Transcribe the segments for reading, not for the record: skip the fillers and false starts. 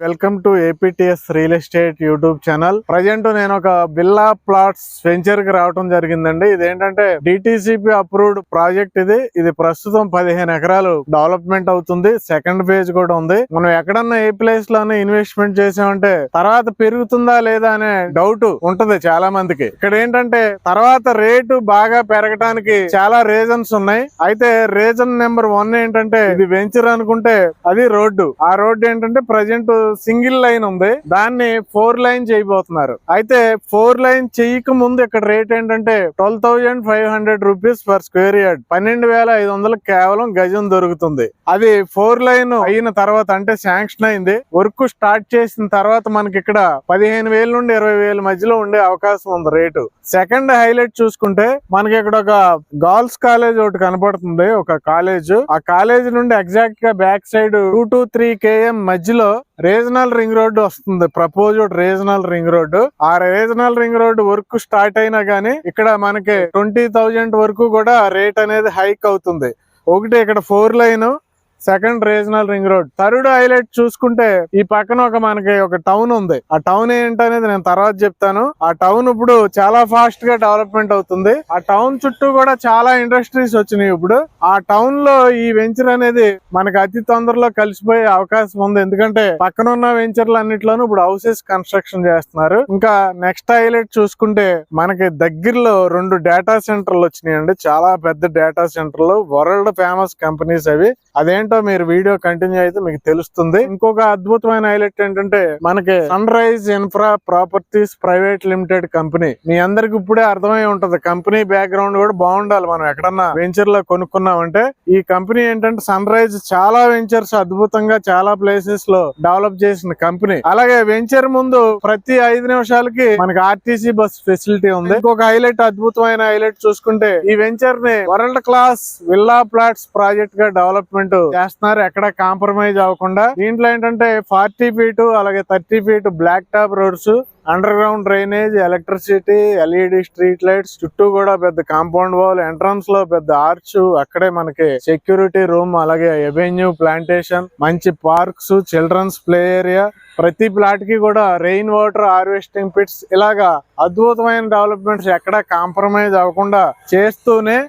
Welcome to APTS real estate YouTube channel. Present నేను ఒక బిల్లా plots venture కి రావడం జరిగిందండి. ఇదేంటంటే డిటిసిపి అప్రూవ్డ్ ప్రాజెక్ట్. ఇది ప్రస్తుతం 15 ఎకరాలు డెవలప్మెంట్ అవుతుంది. సెకండ్ ఫేజ్ కూడా ఉంది. మనం ఎక్కడన్నా ఏ ప్లేస్ లోనే ఇన్వెస్ట్మెంట్ చేసామంటే తర్వాత పెరుగుతుందా లేదా అనే డౌట్ ఉంటది చాలా మందికి. ఇక్కడ ఏంటంటే తర్వాత రేటు బాగా పెరగడానికి చాలా రీజన్స్ ఉన్నాయి. అయితే రీజన్ నెంబర్ 1 ఏంటంటే ఇది వెంచర్ అనుకుంటే అది రోడ్డు. ఆ రోడ్డు ఏంటంటే ప్రజెంట్ సింగిల్ లైన్ ఉంది, దాన్ని 4 లైన్ చేయబోతున్నారు. అయితే 4 లైన్ చేయక ముందు ఇక్కడ రేట్ ఏంటంటే 12,500 రూపీస్ పర్ స్క్వేర్ యార్డ్, 12,500 కేవలం గజం దొరుకుతుంది. అది 4 లైన్ అయిన తర్వాత అంటే శాంక్షన్ అయింది, వర్క్ స్టార్ట్ చేసిన తర్వాత మనకి ఇక్కడ 15,000 నుండి 20,000 మధ్యలో ఉండే అవకాశం ఉంది రేటు. సెకండ్ హైలైట్ చూసుకుంటే మనకి ఇక్కడ ఒక గర్ల్స్ కాలేజ్ ఒకటి కనపడుతుంది, ఒక కాలేజ్. ఆ కాలేజ్ నుండి ఎగ్జాక్ట్ గా బ్యాక్ సైడ్ 2 to 3 km మధ్యలో రీజనల్ రింగ్ రోడ్డు వస్తుంది, ప్రపోజ్డ్ రీజనల్ రింగ్ రోడ్డు. ఆ regional ring road work start అయినా గానీ ఇక్కడ మనకి 20,000 వరకు కూడా రేట్ అనేది హైక్ అవుతుంది. ఒకటి ఇక్కడ 4 line, second regional ring road. Third highlight చూసుకుంటే ఈ పక్కన మనకి ఒక టౌన్ ఉంది. ఆ టౌన్ ఏంటనేది నేను తర్వాత చెప్తాను. ఆ టౌన్ ఇప్పుడు చాలా ఫాస్ట్ గా డెవలప్మెంట్ అవుతుంది. ఆ టౌన్ చుట్టూ కూడా చాలా ఇండస్ట్రీస్ వచ్చినాయి. ఇప్పుడు ఆ టౌన్ లో ఈ వెంచర్ అనేది మనకి అతి తొందరలో కలిసిపోయే అవకాశం ఉంది. ఎందుకంటే పక్కన ఉన్న వెంచర్లు అన్నిట్లోనూ ఇప్పుడు హౌసెస్ కన్స్ట్రక్షన్ చేస్తున్నారు. ఇంకా నెక్స్ట్ హైలైట్ చూసుకుంటే మనకి దగ్గరలో 2 డేటా సెంటర్లు వచ్చినాయండి, చాలా పెద్ద డేటా సెంటర్లు, వరల్డ్ ఫేమస్ కంపెనీస్ అవి. అదేంటో మీరు వీడియో కంటిన్యూ అయితే మీకు తెలుస్తుంది. ఇంకొక అద్భుతమైన హైలైట్ ఏంటంటే మనకి Sunrise Infra Properties Private Limited company. మీ అందరికి ఇప్పుడే అర్థమై ఉంటది, కంపెనీ బ్యాక్గ్రౌండ్ కూడా బాగుండాలి. మనం ఎక్కడన్నా వెంచర్ లో కొనుక్కున్నామంటే ఈ కంపెనీ ఏంటంటే సన్ రైజ్ చాలా వెంచర్స్ అద్భుతంగా చాలా ప్లేసెస్ లో డెవలప్ చేసిన కంపెనీ. అలాగే వెంచర్ ముందు ప్రతి 5 నిమిషాలకి మనకి ఆర్టీసీ బస్ ఫెసిలిటీ ఉంది. ఇంకొక హైలైట్, అద్భుతమైన హైలైట్ చూసుకుంటే ఈ వెంచర్ ని world class villa plots project గా డెవలప్మెంట్ చేస్తున్నారు, ఎక్కడ కాంప్రమైజ్ అవ్వకుండా. దీంట్లో ఏంటంటే 40 ఫీట్ అలాగే 30 feet black top roads, underground drainage, electricity, LED street lights, చుట్టూ కూడా పెద్ద కాంపౌండ్ వాల్, ఎంట్రన్స్ లో పెద్ద ఆర్చ్, అక్కడే మనకి సెక్యూరిటీ రూమ్, అలాగే ఎవెన్యూ ప్లాంటేషన్, మంచి పార్క్స్, చిల్డ్రన్స్ ప్లే ఏరియా, ప్రతి ప్లాట్ కి కూడా రెయిన్ వాటర్ హార్వెస్టింగ్ పిట్స్, ఇలాగా అద్భుతమైన డెవలప్మెంట్స్ ఎక్కడ కాంప్రమైజ్ అవ్వకుండా చేస్తూనే.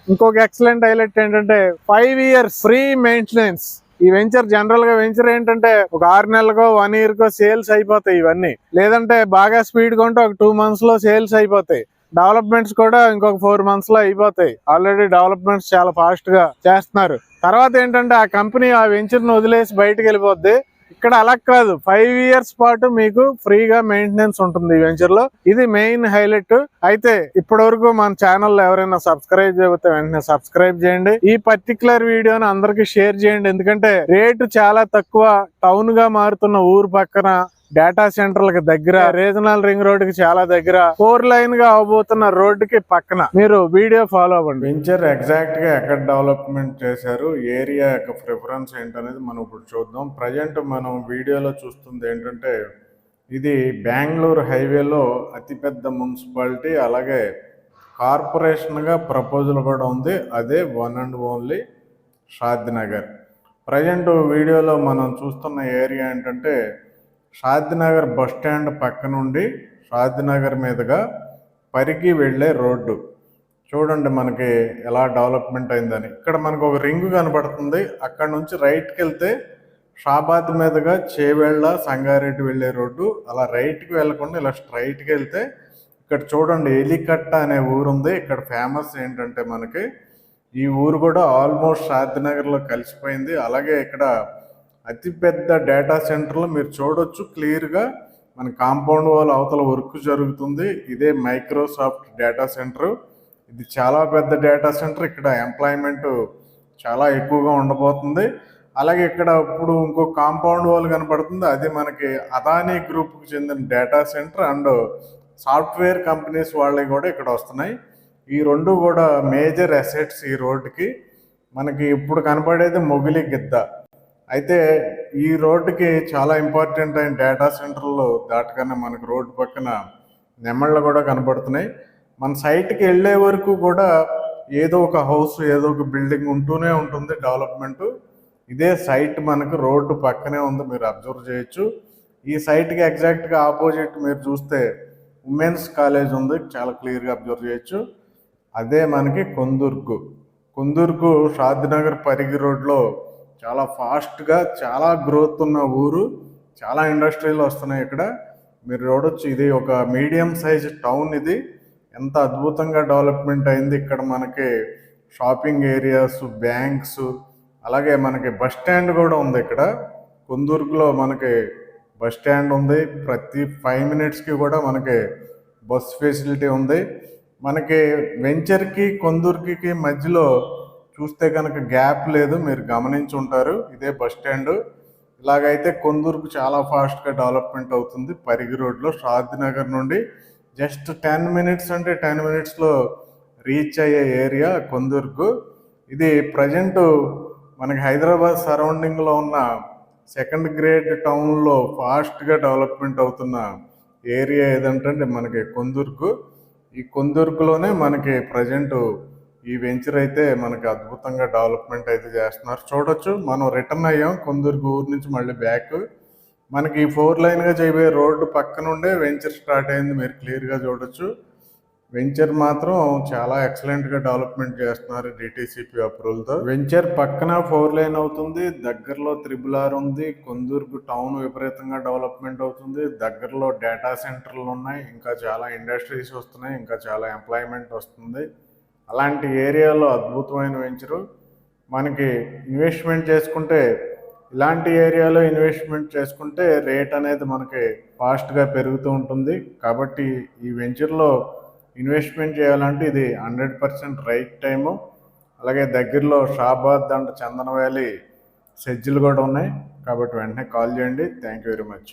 ఇంకొక ఎక్సలెంట్ హైలైట్ ఏంటంటే 5 years ఫ్రీ మెయింటెనెన్స్. ఈ వెంచర్ జనరల్ గా వెంచర్ ఏంటంటే ఒక 6 నెలలకో 1 year కో సేల్స్ అయిపోతాయి ఇవన్నీ, లేదంటే బాగా స్పీడ్ గా ఉంటే ఒక 2 months లో సేల్స్ అయిపోతాయి. డెవలప్మెంట్స్ కూడా ఇంకొక 4 months లో అయిపోతాయి. ఆల్రెడీ డెవలప్మెంట్స్ చాలా ఫాస్ట్ గా చేస్తున్నారు. తర్వాత ఏంటంటే ఆ కంపెనీ ఆ వెంచర్ ను వదిలేసి బయటకు వెళ్ళిపోద్ది. ఇక్కడ అలా కాదు, 5 years పాటు మీకు ఫ్రీగా మెయింటెనెన్స్ ఉంటుంది ఈ వెంచర్ లో. ఇది మెయిన్ హైలైట్. అయితే ఇప్పటి వరకు మన ఛానల్ ఎవరైనా సబ్స్క్రైబ్ చేయకపోతే వెంటనే సబ్స్క్రైబ్ చేయండి. ఈ పర్టికులర్ వీడియోని అందరికి షేర్ చేయండి, ఎందుకంటే రేటు చాలా తక్కువ, టౌన్ గా మారుతున్న ఊరు పక్కన, డేటా సెంటర్లకు దగ్గర, రీజనల్ రింగ్ రోడ్ కి చాలా దగ్గర, 4 లైన్ గా అవబోతున్న రోడ్డు కి పక్కన. మీరు వీడియో ఫాలో అవ్వండి. వెంచర్ ఎగ్జాక్ట్ గా ఎక్కడ డెవలప్మెంట్ చేశారు, ఏరియా యొక్క ప్రిఫరెన్స్ ఏంటనేది మనం ఇప్పుడు చూద్దాం. ప్రజెంట్ మనం వీడియోలో చూస్తుంది ఏంటంటే ఇది బెంగళూరు హైవేలో అతిపెద్ద మున్సిపాలిటీ, అలాగే కార్పొరేషన్ గా ప్రపోజల్ కూడా ఉంది. అదే one and only Shadnagar. Present వీడియోలో మనం చూస్తున్న ఏరియా ఏంటంటే షాద్నగర్ బస్ స్టాండ్ పక్క నుండి షాద్నగర్ మీదుగా పరిగి వెళ్ళే రోడ్డు. చూడండి మనకి ఎలా డెవలప్మెంట్ అయిందని. ఇక్కడ మనకు ఒక రింగ్ కనబడుతుంది, అక్కడ నుంచి రైట్కి వెళ్తే షాబాద్ మీదుగా చేవెళ్ళ సంగారెడ్డి వెళ్ళే రోడ్డు. అలా రైట్కి వెళ్ళకుండా ఇలా స్ట్రైట్కి వెళ్తే ఇక్కడ చూడండి ఎలికట్ట అనే ఊరు ఉంది. ఇక్కడ ఫేమస్ ఏంటంటే మనకి ఈ ఊరు కూడా ఆల్మోస్ట్ షాద్నగర్లో కలిసిపోయింది. అలాగే ఇక్కడ అతిపెద్ద డేటా సెంటర్లో మీరు చూడొచ్చు క్లియర్గా, మన కాంపౌండ్ వాల్ అవతల వర్క్ జరుగుతుంది. ఇదే మైక్రోసాఫ్ట్ డేటా సెంటర్. ఇది చాలా పెద్ద డేటా సెంటర్, ఇక్కడ ఎంప్లాయ్మెంట్ చాలా ఎక్కువగా ఉండబోతుంది. అలాగే ఇక్కడ ఇప్పుడు ఇంకో కాంపౌండ్ వాల్ కనపడుతుంది, అది మనకి అదానీ గ్రూప్కి చెందిన data centre and software companies వాళ్ళవి కూడా ఇక్కడ వస్తున్నాయి. ఈ 2 కూడా మేజర్ అసెట్స్ ఈ రోడ్డుకి. మనకి ఇప్పుడు కనపడేది మొగిలి గిద్ద. అయితే ఈ రోడ్డుకి చాలా ఇంపార్టెంట్ అయిన డేటా సెంటర్లో దాటగానే మనకు రోడ్డు పక్కన నెమళ్ళు కూడా కనపడుతున్నాయి. మన సైట్కి వెళ్ళే వరకు కూడా ఏదో ఒక హౌస్, ఏదో ఒక బిల్డింగ్ ఉంటూనే ఉంటుంది డెవలప్మెంట్. ఇదే సైట్ మనకు రోడ్డు పక్కనే ఉంది, మీరు అబ్జర్వ్ చేయొచ్చు. ఈ సైట్కి ఎగ్జాక్ట్గా ఆపోజిట్ మీరు చూస్తే ఉమెన్స్ కాలేజ్ ఉంది, చాలా క్లియర్గా అబ్జర్వ్ చేయొచ్చు. అదే మనకి కొందుర్గు షాద్నగర్ పరిగి రోడ్లో చాలా ఫాస్ట్గా చాలా గ్రోత్ ఉన్న ఊరు. చాలా ఇండస్ట్రీలు వస్తున్నాయి ఇక్కడ, మీరు చూడొచ్చు. ఇది ఒక మీడియం సైజ్ టౌన్. ఇది ఎంత అద్భుతంగా డెవలప్మెంట్ అయింది. ఇక్కడ మనకి షాపింగ్ ఏరియాస్, బ్యాంక్స్, అలాగే మనకి బస్ స్టాండ్ కూడా ఉంది. ఇక్కడ కొందుర్గులో మనకి బస్ స్టాండ్ ఉంది. ప్రతి 5 minutesకి కూడా మనకి బస్ ఫెసిలిటీ ఉంది. మనకి వెంచర్కి కొందుర్గికి మధ్యలో చూస్తే కనుక గ్యాప్ లేదు, మీరు గమనించి ఉంటారు. ఇదే బస్ స్టాండ్. ఇలాగైతే కొందుర్గు చాలా ఫాస్ట్గా డెవలప్మెంట్ అవుతుంది. పరిగి రోడ్లో షాద్నగర్ నుండి జస్ట్ 10 minutes అంటే 10 minutesలో రీచ్ అయ్యే ఏరియా కొందుర్గు. ఇది ప్రజెంట్ మనకి హైదరాబాద్ సరౌండింగ్లో ఉన్న 2nd grade టౌన్లో ఫాస్ట్గా డెవలప్మెంట్ అవుతున్న ఏరియా ఏదంటే మనకి కొందుర్గు. ఈ కొందుర్గులోనే మనకి ప్రజెంట్ ఈ వెంచర్ అయితే మనకి అద్భుతంగా డెవలప్మెంట్ అయితే చేస్తున్నారు. చూడొచ్చు, మనం రిటర్న్ అయ్యాం కొందుర్గు ఊరు నుంచి మళ్ళీ బ్యాక్. మనకి ఈ 4 లైన్గా చేయబోయే రోడ్డు పక్క నుండే వెంచర్ స్టార్ట్ అయింది, మీరు క్లియర్గా చూడొచ్చు. వెంచర్ మాత్రం చాలా ఎక్సలెంట్గా డెవలప్మెంట్ చేస్తున్నారు డిటిసిపి అప్రూవల్తో. వెంచర్ పక్కన 4 లైన్ అవుతుంది, దగ్గరలో RRR ఉంది. కొందుర్గు టౌన్ విపరీతంగా డెవలప్మెంట్ అవుతుంది. దగ్గరలో డేటా సెంటర్లు ఉన్నాయి, ఇంకా చాలా ఇండస్ట్రీస్ వస్తున్నాయి, ఇంకా చాలా ఎంప్లాయ్మెంట్ వస్తుంది. అలాంటి ఏరియాలో అద్భుతమైన వెంచరు. మనకి ఇన్వెస్ట్మెంట్ చేసుకుంటే, ఇలాంటి ఏరియాలో ఇన్వెస్ట్మెంట్ చేసుకుంటే రేట్ అనేది మనకి ఫాస్ట్గా పెరుగుతూ ఉంటుంది. కాబట్టి ఈ వెంచర్లో ఇన్వెస్ట్మెంట్ చేయాలంటే ఇది 100% రైట్ టైము. అలాగే దగ్గరలో షాబాద్ అండ్ చందన వ్యాలీ సెజ్జులు కూడా ఉన్నాయి. కాబట్టి వెంటనే కాల్ చేయండి. Thank you very much.